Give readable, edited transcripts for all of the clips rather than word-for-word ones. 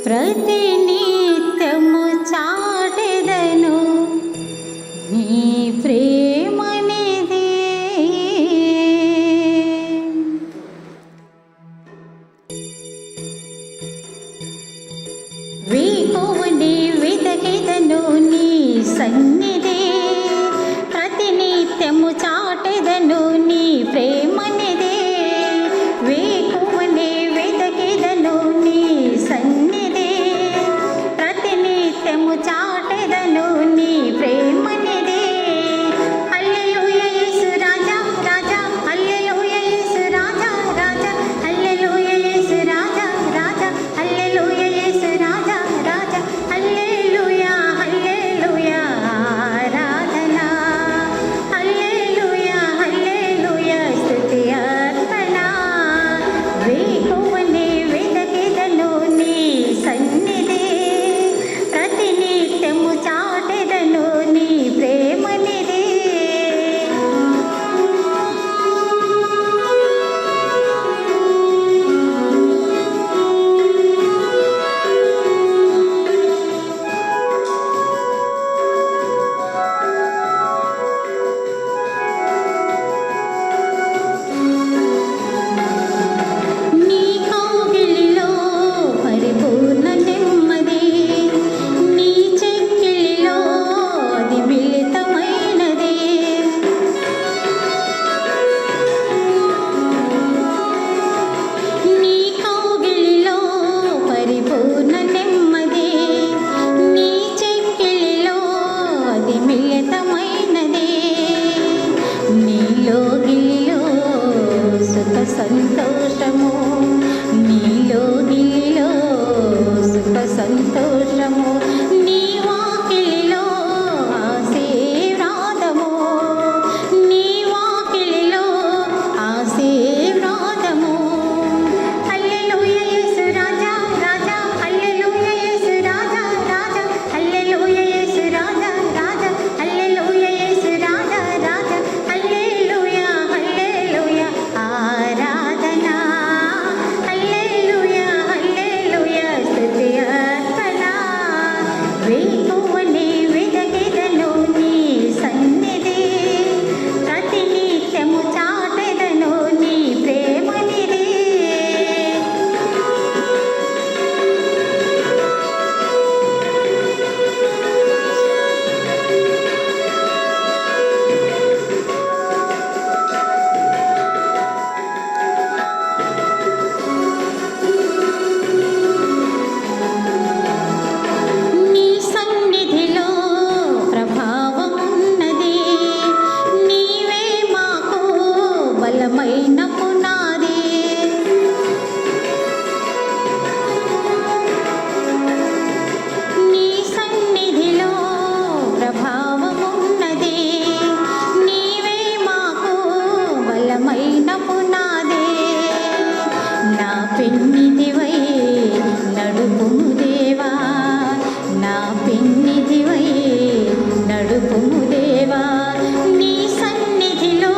ప్రతినిత్యము చాటెదను నీ ప్రేమనిది. వేకువనే వెదకెదను నీ సన్నిధి, ప్రతినిత్యము చాటెదను నీ ప్రేమనిది. వేకువనే వెదకెదను నీ సన్నిధి, ప్రతినిత్యము చాటెదను నీ ప్రేమనిది. హల్లెలూయా యేసు రాజా రాజా, హల్లెలూయా యేసు రాజా రాజా, హల్లెలూయా యేసు రాజా రాజా, హల్లెలూయా యేసు రాజా రాజా, హల్లెలూయా హల్లెలూయా ఆరాధన, హల్లెలూయా హల్లెలూయా స్తుతి అర్పణ. వేకువనే వెదకెదను నీ సన్నిధి, ప్రతినిత్యము చాటెదను నీ ప్రేమనిది. నీ కౌగిలిలో పరిపూర్ణ నెమ్మది, నీ చెక్కిలిలో అది మిళితమైనది. నీ కౌగిలిలో పరిపూర్ణ నెమ్మది, నీ చెక్కిలిలో అది మిళితమైనది. నీలో గిలిలో సుఖ సంతోషము, నీలో గిలిలో సుఖ సంతోషము, నీ వాకిలిలో ఆశీర్వాదము, నీ వాకిలిలో ఆశీర్వాదము. హల్లెలూయా యేసు రాజా రాజా, హల్లెలూయా యేసు రాజా రాజా, హల్లెలూయా యేసు రాజా రాజా, హల్లెలూయా యేసు రాజా రాజా, హల్లెలూయా హల్లెలూయా ఆరాధన, హల్లెలూయా హల్లెలూయా స్తుతి అర్పణ. వేకువనే వెదకెదను నీ సన్నిధి, ప్రతినిత్యము చాటెదను నీ ప్రేమనిది. నీ సన్నిధిలో ప్రభావమున్నది, నీవే మాకు బలమైన పునాది. నీ సన్నిధిలో ప్రభావమున్నది, నీవే మాకు బలమైన పునాది. నా పెన్నిధివై నడుపుము దేవా, నా పెన్నిధివై నడుపుము దేవా, నీ సన్నిధిలో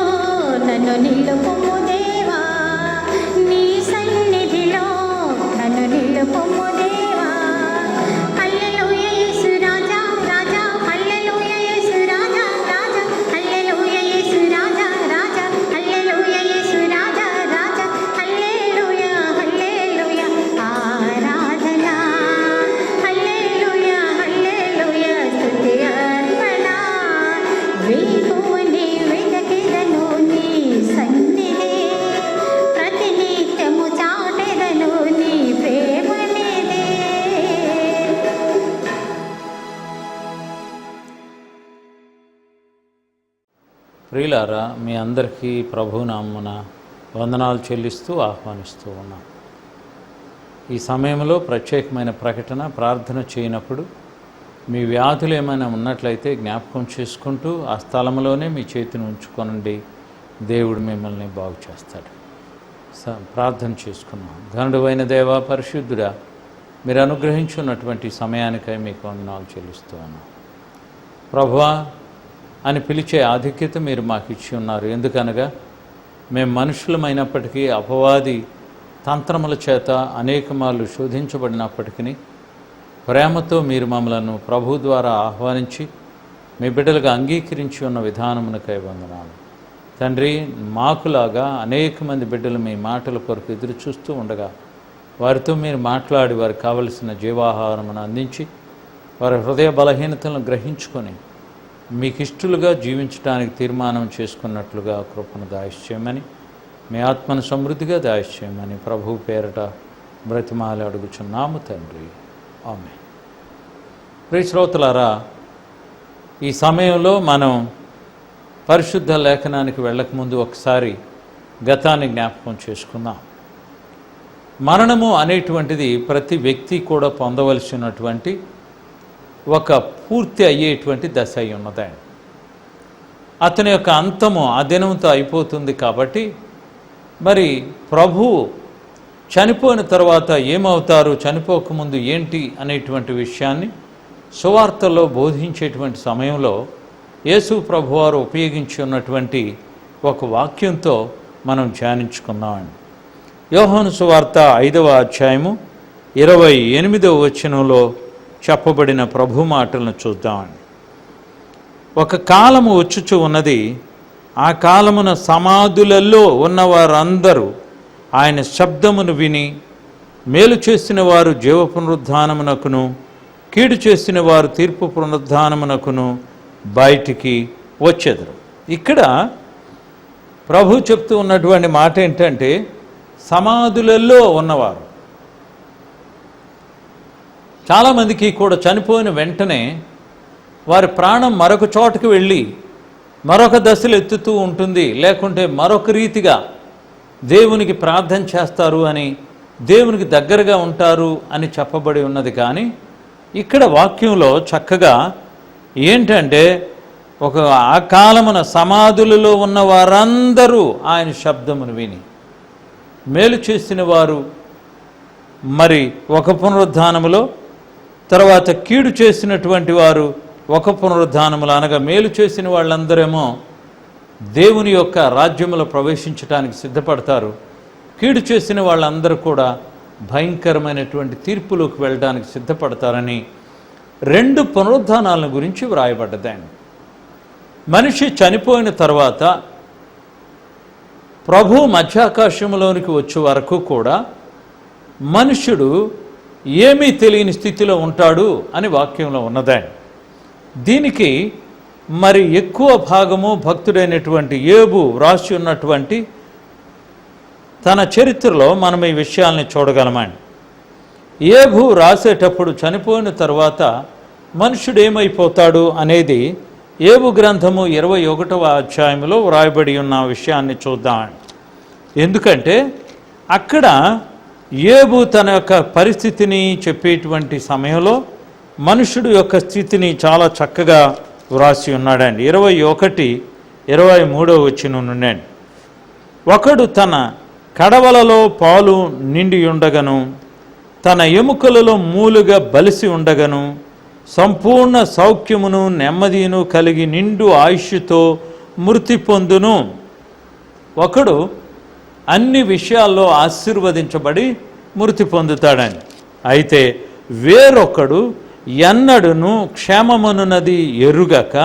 నన్ను నిలుపుము దేవా, నీ సన్నిధిలో నన్ను నిలుపుము దేవా. హల్లెలూయా యేసు రాజా రాజా, హల్లెలూయా యేసు రాజా రాజా, హల్లెలూయా యేసు రాజా రాజా, హల్లెలూయా యేసు రాజా రాజా, హల్లెలూయా హల్లెలూయా ఆరాధన, హల్లెలూయా హల్లెలూయా స్తుతి అర్పణ. వేకువనే వెదకెదను నీ సన్నిధి, ప్రతినిత్యము చాటెదను నీ ప్రేమనిది. ప్రియులారా, మీ అందరికీ ప్రభునామమున వందనాలు చెల్లిస్తూ ఆహ్వానిస్తూ ఉన్నాం. ఈ సమయంలో ప్రత్యేకమైన ప్రకటన ప్రార్థన చేయనప్పుడు మీ వ్యాధులు ఏమైనా ఉన్నట్లయితే జ్ఞాపకం చేసుకుంటూ ఆ స్థలంలోనే మీ చేతిని ఉంచుకొనండి. దేవుడు మిమ్మల్ని బాగు చేస్తాడు. ప్రార్థన చేసుకున్నాం. ఘనుడైన దేవా, పరిశుద్ధుడా, మీరు అనుగ్రహించున్నటువంటి సమయానికై మీకు వందనాలు చెల్లిస్తూ ఉన్నాం. ప్రభువా అని పిలిచే ఆధిక్యత మీరు మాకు ఇచ్చి ఉన్నారు. ఎందుకనగా మేము మనుషులమైనప్పటికీ అపవాది తంత్రముల చేత అనేక మార్లు శోధించబడినప్పటికీ ప్రేమతో మీరు మమ్మలను ప్రభు ద్వారా ఆహ్వానించి మీ బిడ్డలుగా అంగీకరించి ఉన్న విధానమునకై వందనాలు తండ్రి. మాకులాగా అనేక మంది బిడ్డలు మీ మాటల కొరకు ఎదురు చూస్తూ ఉండగా వారితో మీరు మాట్లాడి వారికి కావలసిన జీవాహారమును అందించి వారి హృదయ బలహీనతలను గ్రహించుకొని మీకు ఇష్టలుగా జీవించడానికి తీర్మానం చేసుకున్నట్లుగా కృపను దాయిచేయమని, మీ ఆత్మను సమృద్ధిగా దాయిచేయమని ప్రభు పేరట బ్రతిమాలి అడుగుచున్నాము తండ్రి. ఆమేన్. ప్రియ శ్రోతలారా, ఈ సమయంలో మనం పరిశుద్ధ లేఖనానికి వెళ్ళకముందు ఒకసారి గతాన్ని జ్ఞాపకం చేసుకుందాం. మరణము అనేటువంటిది ప్రతి వ్యక్తి కూడా పొందవలసినటువంటి ఒక పూర్తి అయ్యేటువంటి దశ అయి ఉన్నదండి. అతని యొక్క అంతము ఆ దినంతో అయిపోతుంది. కాబట్టి మరి ప్రభువు చనిపోయిన తర్వాత ఏమవుతారు, చనిపోకముందు ఏంటి అనేటువంటి విషయాన్ని సువార్తలో బోధించేటువంటి సమయంలో యేసు ప్రభువారు ఉపయోగించి ఉన్నటువంటి ఒక వాక్యంతో మనం ధ్యానించుకుందామండి. యోహాను సువార్త 5వ అధ్యాయము 28వ వచనంలో చెప్పబడిన ప్రభు మాటలను చూద్దామండి. ఒక కాలము వచ్చుచు ఉన్నది, ఆ కాలమున సమాధులలో ఉన్నవారందరూ ఆయన శబ్దమును విని మేలు చేసిన వారు జీవ పునరుద్ధానమునకును కీడు చేసిన వారు తీర్పు పునరుద్ధానమునకును బయటికి వచ్చెదరు. ఇక్కడ ప్రభు చెప్తూ ఉన్నటువంటి మాట ఏంటంటే సమాధులలో ఉన్నవారు. చాలామందికి కూడా చనిపోయిన వెంటనే వారి ప్రాణం మరొక చోటకి వెళ్ళి మరొక దశలు ఎత్తుతూ ఉంటుంది, లేకుంటే మరొక రీతిగా దేవునికి ప్రార్థన చేస్తారు అని, దేవునికి దగ్గరగా ఉంటారు అని చెప్పబడి ఉన్నది. కానీ ఇక్కడ వాక్యంలో చక్కగా ఏంటంటే ఒక ఆ కాలమున సమాధులలో ఉన్న వారందరూ ఆయన శబ్దమును విని మేలు చేసిన వారు మరి ఒక పునరుద్ధానములో, తర్వాత కీడు చేసినటువంటి వారు ఒక పునరుద్ధానములు, అనగా మేలు చేసిన వాళ్ళందరేమో దేవుని యొక్క రాజ్యములో ప్రవేశించడానికి సిద్ధపడతారు. కీడు చేసిన వాళ్ళందరూ కూడా భయంకరమైనటువంటి తీర్పులోకి వెళ్ళడానికి సిద్ధపడతారని 2 పునరుద్ధానాలను గురించి వ్రాయబడ్డదండి. మనిషి చనిపోయిన తర్వాత ప్రభు మధ్యాకాశంలోనికి వచ్చే వరకు కూడా మనుష్యుడు ఏమీ తెలియని స్థితిలో ఉంటాడు అని వాక్యంలో ఉన్నదండి. దీనికి మరి ఎక్కువ భాగము భక్తుడైనటువంటి యోబు వ్రాసి ఉన్నటువంటి తన చరిత్రలో మనం ఈ విషయాల్ని చూడగలమండి. యోబు రాసేటప్పుడు చనిపోయిన తర్వాత మనుష్యుడు ఏమైపోతాడు అనేది యోబు గ్రంథము 21వ అధ్యాయంలో వ్రాయబడి ఉన్న విషయాన్ని చూద్దామండి. ఎందుకంటే అక్కడ యోబు తన యొక్క పరిస్థితిని చెప్పేటువంటి సమయంలో మనుషుడు యొక్క స్థితిని చాలా చక్కగా వ్రాసి ఉన్నాడండి. 21:23 వచనం నుండి, ఒకడు తన కడవలలో పాలు నిండి ఉండగను, తన ఎముకలలో మూలుగా బలిసి ఉండగను, సంపూర్ణ సౌఖ్యమును నెమ్మదిను కలిగి నిండు ఆయుష్తో మృతి పొందును. ఒకడు అన్ని విషయాల్లో ఆశీర్వదించబడి మృతి పొందుతాడని. అయితే వేరొకడు ఎన్నడును క్షేమమనున్నది ఎరుగక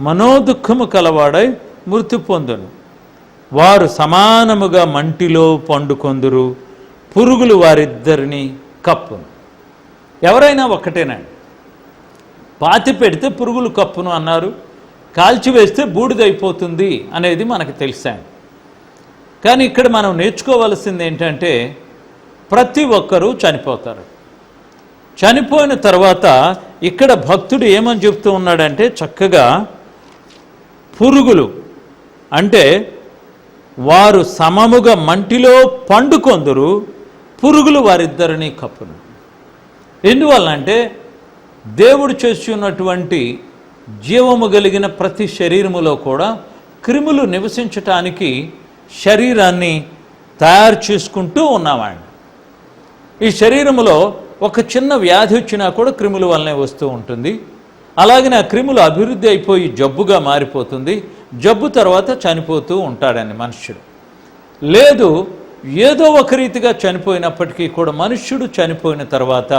మనోదుఖము కలవాడై మృతి పొందును. వారు సమానముగా మంటిలో పండుకొందురు, పురుగులు వారిద్దరిని కప్పును. ఎవరైనా ఒకటేనండి. పాతి పెడితే పురుగులు కప్పును అన్నారు, కాల్చివేస్తే బూడిదైపోతుంది అనేది మనకు తెలిసాను. కానీ ఇక్కడ మనం నేర్చుకోవలసింది ఏంటంటే ప్రతి ఒక్కరూ చనిపోతారు. చనిపోయిన తర్వాత ఇక్కడ భక్తుడు ఏమని చెప్తూ ఉన్నాడంటే చక్కగా పురుగులు అంటే వారు సమముగా మంటిలో పండుకొందురు, పురుగులు వారిద్దరిని కప్పును. ఎందువల్లంటే దేవుడు చేసి ఉన్నటువంటి జీవము కలిగిన ప్రతి శరీరములో కూడా క్రిములు నివసించటానికి శరీరాన్ని తయారు చేసుకుంటూ ఉన్నామండి. ఈ శరీరములో ఒక చిన్న వ్యాధి వచ్చినా కూడా క్రిముల వల్లనే వస్తూ ఉంటుంది. అలాగే ఆ క్రిములు అభివృద్ధి అయిపోయి జబ్బుగా మారిపోతుంది. జబ్బు తర్వాత చనిపోతూ ఉంటాడని మనుష్యుడు. లేదు ఏదో ఒక రీతిగా చనిపోయినప్పటికీ కూడా మనుష్యుడు చనిపోయిన తర్వాత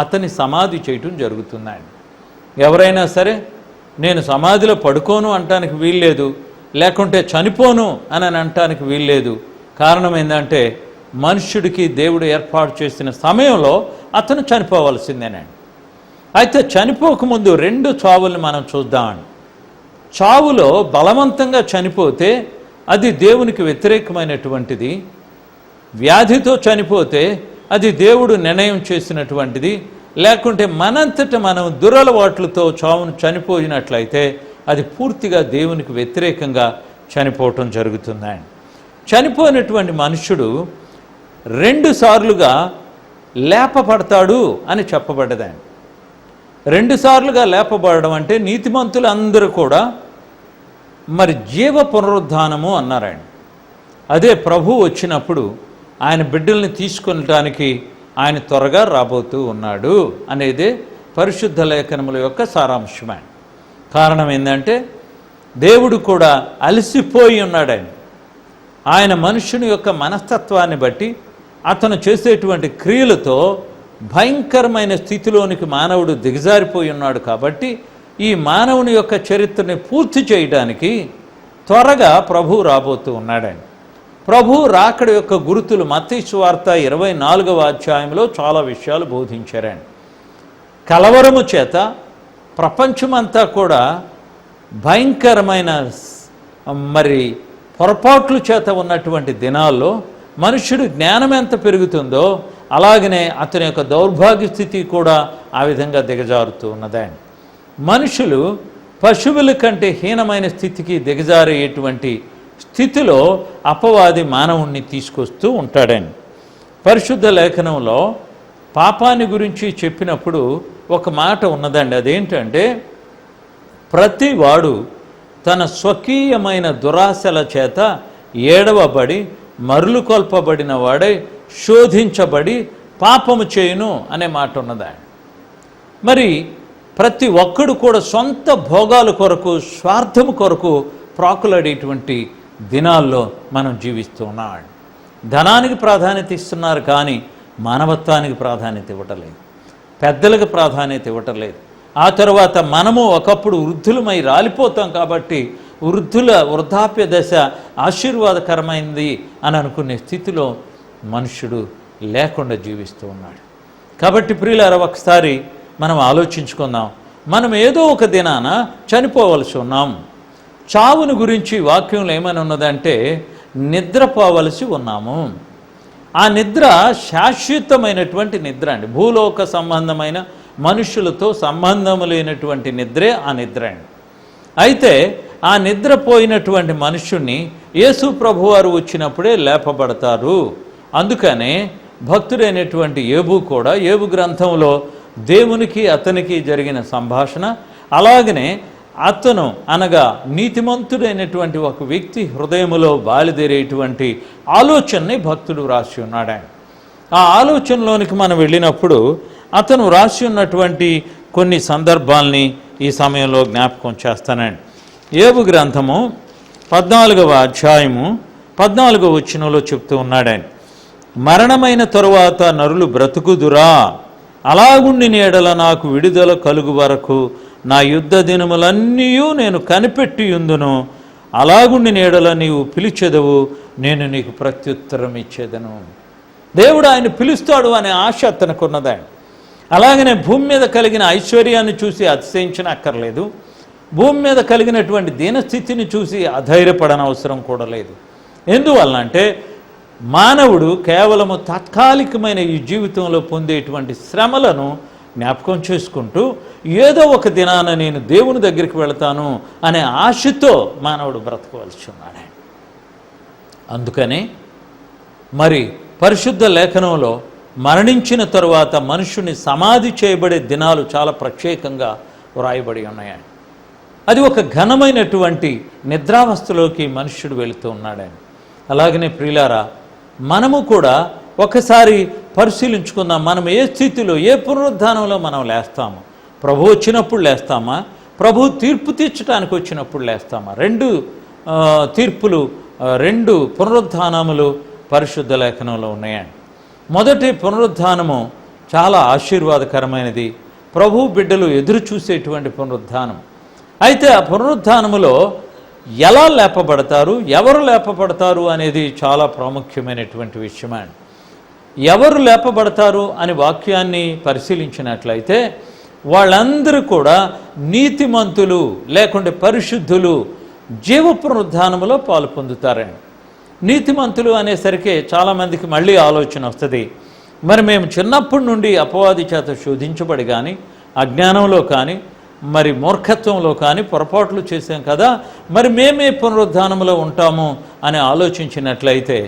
అతని సమాధి చేయటం జరుగుతుందండి. ఎవరైనా సరే నేను సమాధిలో పడుకోను అంటానికి వీల్లేదు, లేకుంటే చనిపోను అని అనటానికి వీల్లేదు. కారణం ఏంటంటే మనుష్యుడికి దేవుడు ఏర్పాటు చేసిన సమయంలో అతను చనిపోవలసిందేనండి. అయితే చనిపోకముందు 2 చావుల్ని మనం చూద్దామండి. చావులో బలవంతంగా చనిపోతే అది దేవునికి వ్యతిరేకమైనటువంటిది. వ్యాధితో చనిపోతే అది దేవుడు నిర్ణయం చేసినటువంటిది. లేకుంటే మనంతట మనం దురలవాట్లతో చావును చనిపోయినట్లయితే అది పూర్తిగా దేవునికి వ్యతిరేకంగా చనిపోవటం జరుగుతుందండి. చనిపోయినటువంటి మనుష్యుడు 2 సార్లుగా లేపబడతాడు అని చెప్పబడ్డదండి. 2 సార్లుగా లేపబడడం అంటే నీతిమంతులందరూ కూడా మరి జీవ పునరుద్ధానము అన్నారండి. అదే ప్రభు వచ్చినప్పుడు ఆయన బిడ్డల్ని తీసుకొనటానికి ఆయన త్వరగా రాబోతూ ఉన్నాడు అనేదే పరిశుద్ధ లేఖనముల యొక్క సారాంశమే. కారణం ఏంటంటే దేవుడు కూడా అలసిపోయి ఉన్నాడండి. ఆయన మనుషుని యొక్క మనస్తత్వాన్ని బట్టి అతను చేసేటువంటి క్రియలతో భయంకరమైన స్థితిలోనికి మానవుడు దిగజారిపోయి ఉన్నాడు. కాబట్టి ఈ మానవుని యొక్క చరిత్రని పూర్తి చేయడానికి త్వరగా ప్రభు రాబోతూ ఉన్నాడండి. ప్రభు రాకడ యొక్క గుర్తులు మత్తయి సువార్త 24వ అధ్యాయంలో చాలా విషయాలు బోధించారండి. కలవరము చేత ప్రపంచమంతా కూడా భయంకరమైన మరి పొరపాట్ల చేత ఉన్నటువంటి దినాల్లో మనుష్యుడు జ్ఞానం ఎంత పెరుగుతుందో అలాగనే అతని యొక్క దౌర్భాగ్య స్థితి కూడా ఆ విధంగా దిగజారుతూ ఉన్నదండి. మనుషులు పశువుల కంటే హీనమైన స్థితికి దిగజారేటువంటి స్థితిలో అపవాది మానవుణ్ణి తీసుకొస్తూ ఉంటాడండి. పరిశుద్ధ లేఖనంలో పాపాన్ని గురించి చెప్పినప్పుడు ఒక మాట ఉన్నదండి. అదేంటంటే ప్రతి వాడు తన స్వకీయమైన దురాశల చేత ఏడవబడి మరులు కొల్పబడిన వాడై శోధించబడి పాపము చేయును అనే మాట ఉన్నదండి. మరి ప్రతి ఒక్కడు కూడా సొంత భోగాల కొరకు స్వార్థము కొరకు ప్రాకులాడేటువంటి దినాల్లో మనం జీవిస్తూ ఉన్నాం. ధనానికి ప్రాధాన్యత ఇస్తున్నారు కానీ మానవత్వానికి ప్రాధాన్యత ఇవ్వటలేదు, పెద్దలకు ప్రాధాన్యత ఇవ్వటలేదు. ఆ తర్వాత మనము ఒకప్పుడు వృద్ధులమై రాలిపోతాం కాబట్టి వృద్ధాప్య దశ ఆశీర్వాదకరమైంది అని అనుకునే స్థితిలో మనుష్యుడు లేకుండా జీవిస్తూ ఉన్నాడు. కాబట్టి ప్రియులారా, ఒకసారి మనం ఆలోచించుకుందాం. మనం ఏదో ఒక దినాన చనిపోవలసి ఉన్నాం. చావును గురించి వాక్యంలో ఏమని ఉన్నదంటే నిద్రపోవలసి ఉన్నాము. ఆ నిద్ర శాశ్వతమైనటువంటి నిద్ర అండి. భూలోక సంబంధమైన మనుషులతో సంబంధము లేనటువంటి నిద్రే ఆ నిద్ర అండి. అయితే ఆ నిద్రపోయినటువంటి మనుష్యుణ్ణి యేసు ప్రభువారు వచ్చినప్పుడే లేపబడతారు. అందుకనే భక్తుడైనటువంటి యేబు కూడా యేబు గ్రంథంలో దేవునికి అతనికి జరిగిన సంభాషణ, అలాగనే అతను అనగా నీతిమంతుడైనటువంటి ఒక వ్యక్తి హృదయములో బాలిదేరేటువంటి ఆలోచనని భక్తుడు రాసి ఉన్నాడు. ఆ ఆలోచనలోనికి మనం వెళ్ళినప్పుడు అతను రాసి ఉన్నటువంటి కొన్ని సందర్భాల్ని ఈ సమయంలో జ్ఞాపకం చేస్తానండి. యేబు గ్రంథము 14వ అధ్యాయము 14వ వచనంలో చెప్తూ ఉన్నాడు, మరణమైన తరువాత నరులు బ్రతుకుదురా, అలాగుండి నీడల నాకు విడుదల కలుగు వరకు నా యుద్ధ దినములన్నీ నేను కనిపెట్టియుందును, అలాగుండి నీడల నీవు పిలిచెదవు, నేను నీకు ప్రత్యుత్తరం ఇచ్చేదను. దేవుడు ఆయన పిలుస్తాడు అనే ఆశ అతనుకున్నదే. అలాగనే భూమి మీద కలిగిన ఐశ్వర్యాన్ని చూసి అతిశయించిన అక్కర్లేదు, భూమి మీద కలిగినటువంటి దీనస్థితిని చూసి అధైర్యపడనవసరం కూడా లేదు. ఎందువలన అంటే మానవుడు కేవలము తాత్కాలికమైన ఈ జీవితంలో పొందేటువంటి శ్రమలను జ్ఞాపకం చేసుకుంటూ ఏదో ఒక దినాన నేను దేవుని దగ్గరికి వెళతాను అనే ఆశతో మానవుడు బ్రతకవలసి ఉన్నాడు. అందుకని మరి పరిశుద్ధ లేఖనంలో మరణించిన తరువాత మనుషుని సమాధి చేయబడే దినాలు చాలా ప్రత్యేకంగా వ్రాయబడి ఉన్నాయి. అది ఒక ఘనమైనటువంటి నిద్రావస్థలోకి మనుష్యుడు వెళుతూ ఉన్నాడని. అలాగనే ప్రియులారా, మనము కూడా ఒకసారి పరిశీలించుకుందాం. మనం ఏ స్థితిలో, ఏ పునరుద్ధానంలో మనం లేస్తాము? ప్రభు వచ్చినప్పుడు లేస్తామా? ప్రభు తీర్పు తీర్చడానికి వచ్చినప్పుడు లేస్తామా? 2 తీర్పులు, 2 పునరుద్ధానములు పరిశుద్ధ లేఖనంలో ఉన్నాయండి. మొదటి పునరుద్ధానము చాలా ఆశీర్వాదకరమైనది. ప్రభు బిడ్డలు ఎదురు చూసేటువంటి పునరుద్ధానం. అయితే ఆ పునరుద్ధానములో ఎలా లేపబడతారు, ఎవరు లేపబడతారు అనేది చాలా ప్రాముఖ్యమైనటువంటి విషయమండి. ఎవరు లేపబడతారు అని వాక్యాన్ని పరిశీలించినట్లయితే వాళ్ళందరూ కూడా నీతిమంతులు లేకుంటే పరిశుద్ధులు జీవ పునరుద్ధానములో పాలు పొందుతారండి. నీతిమంతులు అనేసరికి చాలామందికి మళ్ళీ ఆలోచన వస్తుంది, మరి మేము చిన్నప్పటి నుండి అపవాది చేత శోధించబడి కానీ అజ్ఞానంలో కానీ మరి మూర్ఖత్వంలో కానీ పొరపాట్లు చేసాం కదా, మరి మేమే పునరుద్ధానంలో ఉంటాము అని ఆలోచించినట్లయితే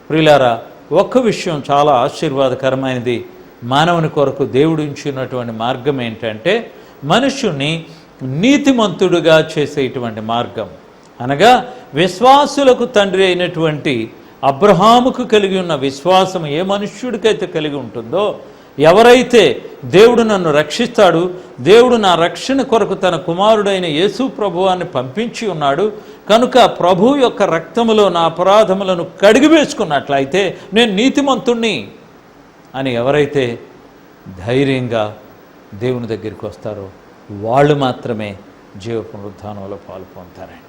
ప్రియులారా, ఒక్క విషయం చాలా ఆశీర్వాదకరమైనది. మానవుని కొరకు దేవుడు ఇచ్చినటువంటి మార్గం ఏంటంటే మనుష్యుని నీతిమంతుడుగా చేసేటువంటి మార్గం. అనగా విశ్వాసులకు తండ్రి అయినటువంటి అబ్రహాముకు కలిగి ఉన్న విశ్వాసం ఏ మనుష్యుడికైతే కలిగి ఉంటుందో, ఎవరైతే దేవుడు నన్ను రక్షిస్తాడు, దేవుడు నా రక్షణ కొరకు తన కుమారుడైన యేసు ప్రభువాన్ని పంపించి ఉన్నాడు కనుక ప్రభు యొక్క రక్తములో నా అపరాధములను కడిగివేసుకున్నట్లయితే నేను నీతిమంతుణ్ణి అని ఎవరైతే ధైర్యంగా దేవుని దగ్గరికి వస్తారో వాళ్ళు మాత్రమే జీవ పునరుద్ధానంలో పాలు పొందుతారండి.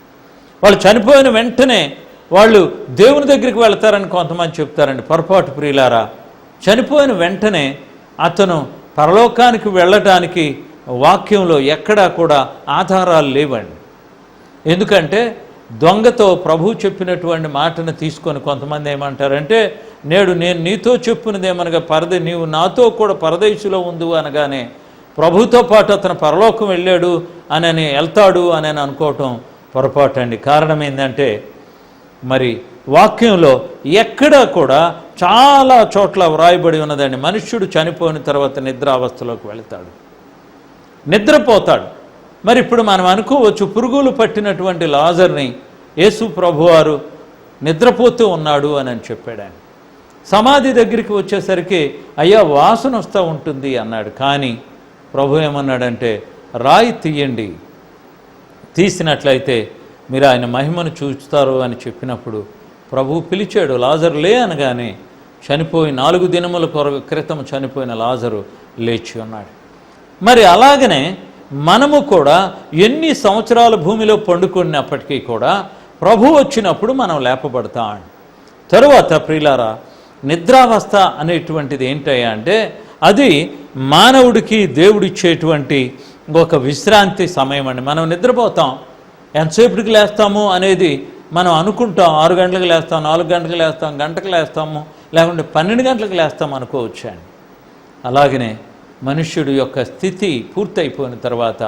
వాళ్ళు చనిపోయిన వెంటనే వాళ్ళు దేవుని దగ్గరికి వెళ్తారని కొంతమంది చెప్తారండి. పొరపాటు ప్రియులారా. చనిపోయిన వెంటనే అతను పరలోకానికి వెళ్ళటానికి వాక్యంలో ఎక్కడా కూడా ఆధారాలు లేవండి. ఎందుకంటే దొంగతో ప్రభు చెప్పినటువంటి మాటను తీసుకొని కొంతమంది ఏమంటారంటే, నేను నీతో చెప్పినదేమనగా నీవు నాతో కూడా పరదేశులో ఉండు అనగానే ప్రభుతో పాటు అతను పరలోకం వెళ్ళాడు అని వెళ్తాడు అని అనుకోవటం పొరపాటు అండి. కారణం ఏంటంటే మరి వాక్యంలో ఎక్కడా కూడా చాలా చోట్ల వ్రాయబడి ఉన్నదండి, మనుష్యుడు చనిపోయిన తర్వాత నిద్రావస్థలోకి వెళతాడు, నిద్రపోతాడు. మరి ఇప్పుడు మనం అనుకోవచ్చు, పురుగులు పట్టినటువంటి లాజర్ని యేసు ప్రభువారు నిద్రపోతూ ఉన్నాడు అని చెప్పాడు. ఆయన సమాధి దగ్గరికి వచ్చేసరికి అయ్యా వాసన వస్తూ ఉంటుంది అన్నాడు. కానీ ప్రభు ఏమన్నాడంటే రాయి తీయండి, తీసినట్లయితే మీరు ఆయన మహిమను చూస్తారు అని చెప్పినప్పుడు ప్రభు పిలిచాడు. లాజరు లే అనగానే చనిపోయి 4 దినముల క్రితం చనిపోయిన లాజరు లేచి ఉన్నాడు. మరి అలాగనే మనము కూడా ఎన్ని సంవత్సరాల భూమిలో పండుకున్నప్పటికీ కూడా ప్రభు వచ్చినప్పుడు మనం లేపబడతాం. తరువాత ప్రియులారా, నిద్రావస్థ అనేటువంటిది ఏంటయ్యా అంటే అది మానవుడికి దేవుడిచ్చేటువంటి ఒక విశ్రాంతి సమయం అండి. మనం నిద్రపోతాం, ఎంతసేపటికి లేస్తాము అనేది మనం అనుకుంటాం. 6 గంటలకు లేస్తాం, 4 గంటలకు లేస్తాం, గంటకు లేస్తాము, లేకుంటే 12 గంటలకు లేస్తాం అనుకోవచ్చండి. మనుష్యుడు యొక్క స్థితి పూర్తయిపోయిన తర్వాత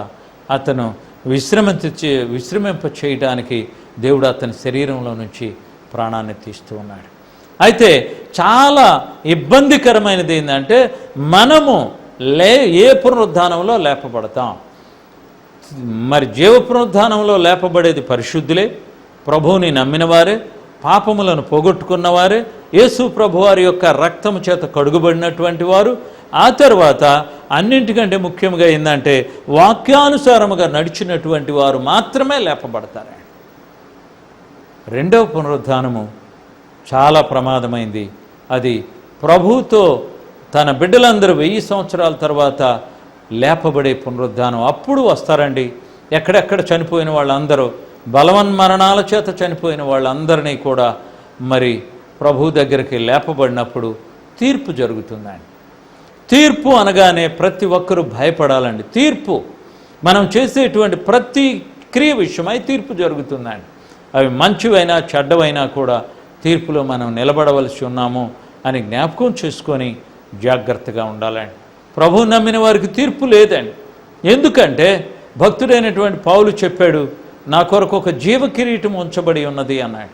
అతను విశ్రమింప చేయడానికి దేవుడు అతని శరీరంలో నుంచి ప్రాణాన్ని తీస్తూ ఉన్నాడు. అయితే చాలా ఇబ్బందికరమైనది ఏంటంటే మనము ఏ పునరుద్ధానంలో లేపబడతాం. మరి జీవ పునరుద్ధానంలో లేపబడేది పరిశుద్ధులే, ప్రభువుని నమ్మిన వారే, పాపములను పోగొట్టుకున్నవారే, యేసు ప్రభువారి యొక్క రక్తము చేత కడుగుబడినటువంటి వారు, ఆ తర్వాత అన్నింటికంటే ముఖ్యంగా ఏంటంటే వాక్యానుసారముగా నడిచినటువంటి వారు మాత్రమే లేపబడతారు. రెండవ పునరుద్ధానము చాలా ప్రమాదమైంది. అది ప్రభువుతో తన బిడ్డలందరూ 1000 సంవత్సరాల తర్వాత లేపబడే పునరుద్ధానం. అప్పుడు వస్తారండి. ఎక్కడెక్కడ చనిపోయిన వాళ్ళందరూ, బలవన్మరణాల చేత చనిపోయిన వాళ్ళందరినీ కూడా మరి ప్రభు దగ్గరికి లేపబడినప్పుడు తీర్పు జరుగుతుందండి. తీర్పు అనగానే ప్రతి ఒక్కరూ భయపడాలండి. తీర్పు మనం చేసేటువంటి ప్రతి క్రియ విషయమై తీర్పు జరుగుతుందండి. అవి మంచివైనా చెడ్డవైనా కూడా తీర్పులో మనం నిలబడవలసి ఉన్నాము అని జ్ఞాపకం చేసుకొని జాగ్రత్తగా ఉండాలండి. ప్రభు నమ్మిన వారికి తీర్పు లేదండి. ఎందుకంటే భక్తుడైనటువంటి పౌలు చెప్పాడు, నా కొరకు ఒక జీవ కిరీటం ఉంచబడి ఉన్నది అన్నాడు.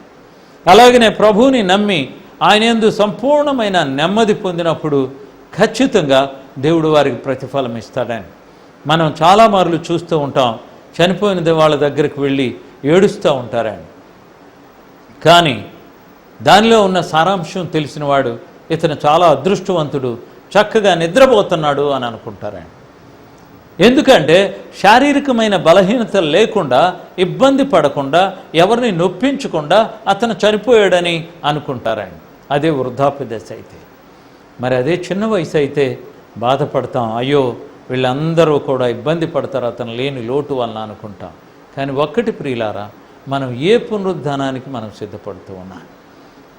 అలాగనే ప్రభువుని నమ్మి ఆయన యందు సంపూర్ణమైన నెమ్మది పొందినప్పుడు ఖచ్చితంగా దేవుడు వారికి ప్రతిఫలం ఇస్తాడని మనం చాలా మార్లు చూస్తూ ఉంటాం. చనిపోయిన వాళ్ళ దగ్గరికి వెళ్ళి ఏడుస్తూ ఉంటారండి. కానీ దానిలో ఉన్న సారాంశం తెలిసినవాడు ఇతను చాలా అదృష్టవంతుడు, చక్కగా నిద్రపోతున్నాడు అని అనుకుంటారండి. ఎందుకంటే శారీరకమైన బలహీనత లేకుండా, ఇబ్బంది పడకుండా, ఎవరిని నొప్పించకుండా అతను చనిపోయాడని అనుకుంటారండి. అదే వృద్ధాప్య దశ అయితే. మరి అదే చిన్న వయసు అయితే బాధపడతాం, అయ్యో వీళ్ళందరూ కూడా ఇబ్బంది పడతారు అతను లేని లోటు వలన అనుకుంటాం. కానీ ఒక్కటి ప్రియులారా, మనం ఏ పునరుద్ధానానికి మనం సిద్ధపడుతూ ఉన్నాం?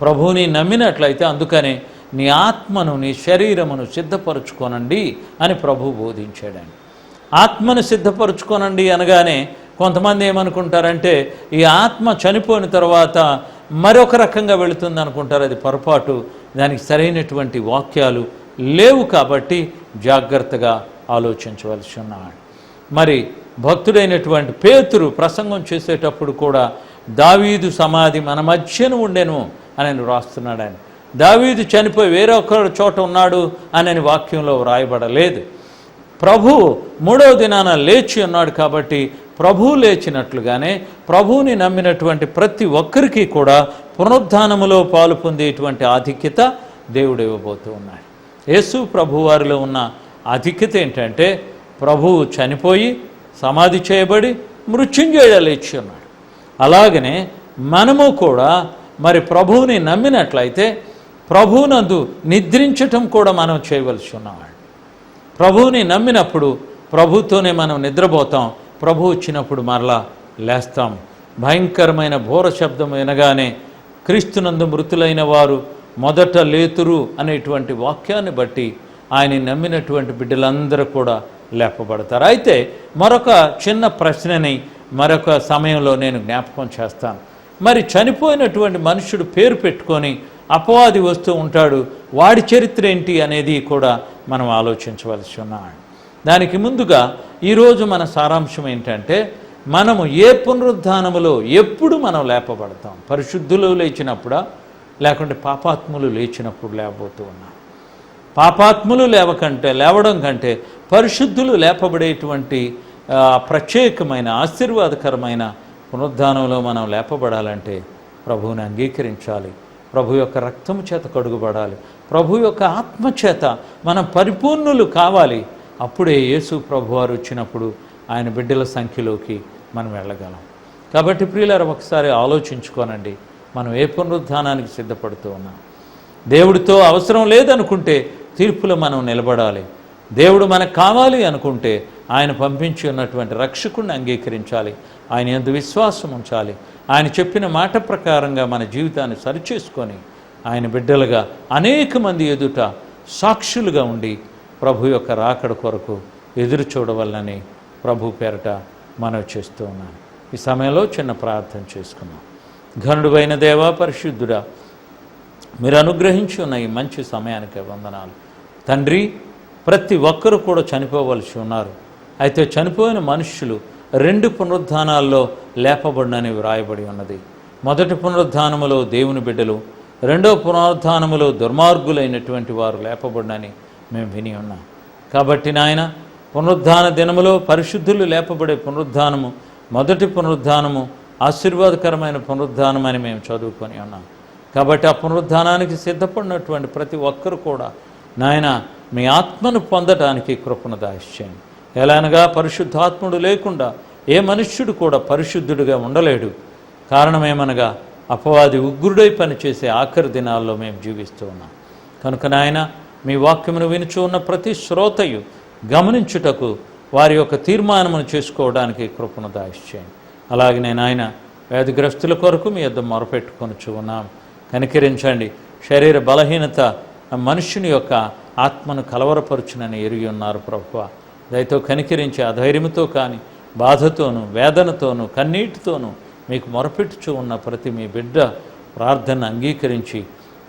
ప్రభువుని నమ్మినట్లయితే, అందుకనే నీ ఆత్మను నీ శరీరమును సిద్ధపరచుకోనండి అని ప్రభు బోధించాడండి. ఆత్మను సిద్ధపరచుకోనండి అనగానే కొంతమంది ఏమనుకుంటారంటే ఈ ఆత్మ చనిపోయిన తర్వాత మరొక రకంగా వెళుతుంది అనుకుంటారు. అది పొరపాటు. దానికి సరైనటువంటి వాక్యాలు లేవు. కాబట్టి జాగ్రత్తగా ఆలోచించవలసి ఉన్నాడు. మరి భక్తుడైనటువంటి పేతురు ప్రసంగం చేసేటప్పుడు కూడా దావీదు సమాధి మన మధ్యన ఉండెను అని రాస్తున్నాడు. ఆయన దావీదు చనిపోయి వేరొక చోట ఉన్నాడు అని వాక్యంలో వ్రాయబడలేదు. ప్రభు మూడవ దినాన లేచి ఉన్నాడు. కాబట్టి ప్రభువు లేచినట్లుగానే ప్రభువుని నమ్మినటువంటి ప్రతి ఒక్కరికి కూడా పునరుద్ధానములో పాలు పొందేటువంటి ఆధిక్యత దేవుడు ఇవ్వబోతూ ఉన్నాడు. యేసు ప్రభు వారిలో ఉన్న ఆధిక్యత ఏంటంటే, ప్రభువు చనిపోయి సమాధి చేయబడి మృత్యుంజయుడ లేచి ఉన్నాడు. అలాగనే మనము కూడా మరి ప్రభువుని నమ్మినట్లయితే ప్రభువునందు నిద్రించటం కూడా మనం చేయవలసి ఉన్నాడు. ప్రభువుని నమ్మినప్పుడు ప్రభుతోనే మనం నిద్రపోతాం. ప్రభు వచ్చినప్పుడు మరలా లేస్తాం. భయంకరమైన ఘోర శబ్దం వినగానే క్రీస్తునందు మృతులైన వారు మొదట లేతురు అనేటువంటి వాక్యాన్ని బట్టి ఆయన నమ్మినటువంటి బిడ్డలందరూ కూడా లేపబడతారు. అయితే మరొక చిన్న ప్రశ్నని మరొక సమయంలో నేను జ్ఞాపకం చేస్తాను. మరి చనిపోయినటువంటి మనుషుడు పేరు పెట్టుకొని అపవాది వస్తూ ఉంటాడు, వాడి చరిత్ర ఏంటి అనేది కూడా మనం ఆలోచించవలసి ఉన్నాడు. దానికి ముందుగా ఈరోజు మన సారాంశం ఏంటంటే, మనము ఏ పునరుద్ధానములో ఎప్పుడు మనం లేపబడతాం? పరిశుద్ధులు లేచినప్పుడా, లేకుంటే పాపాత్ములు లేచినప్పుడు లేకపోతూ ఉన్నాం? పాపాత్ములు లేవడం కంటే పరిశుద్ధులు లేపబడేటువంటి ప్రత్యేకమైన ఆశీర్వాదకరమైన పునరుద్ధానంలో మనం లేపబడాలంటే ప్రభువుని అంగీకరించాలి. ప్రభు యొక్క రక్తము చేత కడుగుబడాలి. ప్రభు యొక్క ఆత్మచేత మనం పరిపూర్ణులు కావాలి. అప్పుడే యేసు ప్రభువారు వచ్చినప్పుడు ఆయన బిడ్డల సంఖ్యలోకి మనం వెళ్ళగలం. కాబట్టి ప్రియులారా, ఒకసారి ఆలోచించుకోనండి, మనం ఏ పునరుద్ధానానికి సిద్ధపడుతూ ఉన్నాం? దేవుడితో అవసరం లేదనుకుంటే తీర్పులో మనం నిలబడాలి. దేవుడు మనకు కావాలి అనుకుంటే ఆయన పంపించి ఉన్నటువంటి రక్షకుడిని అంగీకరించాలి. ఆయన యందు విశ్వాసం ఉంచాలి. ఆయన చెప్పిన మాట ప్రకారంగా మన జీవితాన్ని సరిచేసుకొని ఆయన బిడ్డలుగా అనేక మంది ఎదుట సాక్షులుగా ఉండి ప్రభు యొక్క రాకడ కొరకు ఎదురు చూడవలనని ప్రభు పేరట మనవి చేస్తూ ఉన్నాను. ఈ సమయంలో చిన్న ప్రార్థన చేసుకున్నాం. ఘనుడైన దేవా, పరిశుద్ధుడా, మీరు అనుగ్రహించి ఉన్న ఈ మంచి సమయానికి వందనాలు తండ్రి. ప్రతి ఒక్కరూ కూడా చనిపోవలసి ఉన్నారు. అయితే చనిపోయిన మనుష్యులు 2 పునరుద్ధానాల్లో లేపబడినని వ్రాయబడి ఉన్నది. మొదటి పునరుద్ధానములో దేవుని బిడ్డలు, రెండవ పునరుద్ధానములో దుర్మార్గులైనటువంటి వారు లేపబడినని మేము విని ఉన్నాం. కాబట్టి నాయన, పునరుద్ధాన దినములో పరిశుద్ధులు లేపబడే పునరుద్ధానము మొదటి పునరుద్ధానము ఆశీర్వాదకరమైన పునరుద్ధానం అని మేము చదువుకొని ఉన్నాం. కాబట్టి ఆ పునరుద్ధానానికి సిద్ధపడినటువంటి ప్రతి ఒక్కరు కూడా నాయన మీ ఆత్మను పొందడానికి కృపను దయచేయండి. ఎలానగా పరిశుద్ధాత్ముడు లేకుండా ఏ మనుష్యుడు కూడా పరిశుద్ధుడిగా ఉండలేడు. కారణమేమనగా అపవాది ఉగ్రుడై పనిచేసే ఆఖరి దినాల్లో మేము జీవిస్తూ ఉన్నాం. కనుక నాయన, మీ వాక్యమును వినుచూ ఉన్న ప్రతి శ్రోతయు గమనించుటకు వారి యొక్క తీర్మానమును చేసుకోవడానికి కృపను దయచేయండి. అలాగనే నాయన, వ్యాధిగ్రస్తుల కొరకు మీ యొద్ద మొరపెట్టుకొనుచూ ఉన్నాం. కనికరించండి. శరీర బలహీనత మనుష్యుని యొక్క ఆత్మను కలవరపరుచునని ఎరిగి ఉన్నారు ప్రభువా. దయతో కనికరించి అధైర్యంతో కానీ బాధతోనూ వేదనతోనూ కన్నీటితోనూ మీకు మొరపెట్టుచూ ఉన్న ప్రతి మీ బిడ్డ ప్రార్థన అంగీకరించి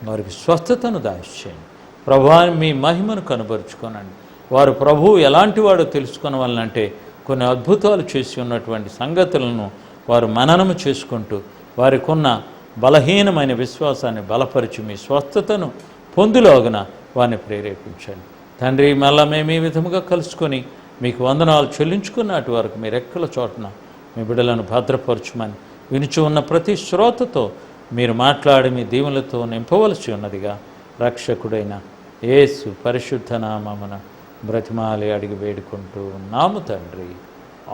వారికి స్వస్థతను దాయిచేయండి. ప్రభువా, మీ మహిమను కనుబరుచుకోనండి. వారు ప్రభువు ఎలాంటి వాడో తెలుసుకొనవలనంటే కొన్ని అద్భుతాలు చేసి ఉన్నటువంటి సంగతులను వారు మననము చేసుకుంటూ వారికి ఉన్న బలహీనమైన విశ్వాసాన్ని బలపరిచి మీ స్వస్థతను పొందులోగన వారిని ప్రేరేపించండి. తండ్రి, మళ్ళా మేము ఈ విధముగా కలుసుకొని మీకు వందనాలు చెల్లించుకున్నటి వరకు మీ రెక్కల చోటన మీ బిడ్డలను భద్రపరచుమని వినుచు ఉన్న ప్రతి శ్రోతతో మీరు మాట్లాడి మీ దీవులతో నింపవలసి ఉన్నదిగా రక్షకుడైన యేసు పరిశుద్ధ నామమున బ్రతిమాలి అడిగి వేడుకుంటూ ఉన్నాము తండ్రి.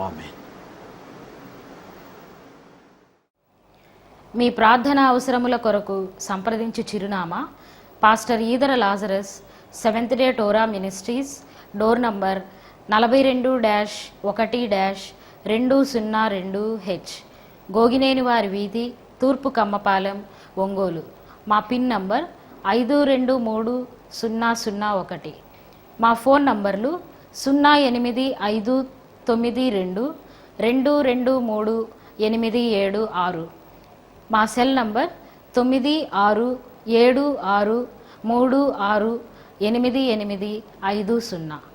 ఆమేన్. మీ ప్రార్థన అవసరముల కొరకు సంప్రదించు చిరునామా pastor Eedara Lazarus seventh day Torah ministries, door number 42-1-202 గోగినేనివారి వీధి, తూర్పు కమ్మపాలెం, ఒంగోలు. మా పిన్ నంబర్ 523001. మా ఫోన్ నంబర్లు 08592223876. మా సెల్ నంబర్ 9676368850.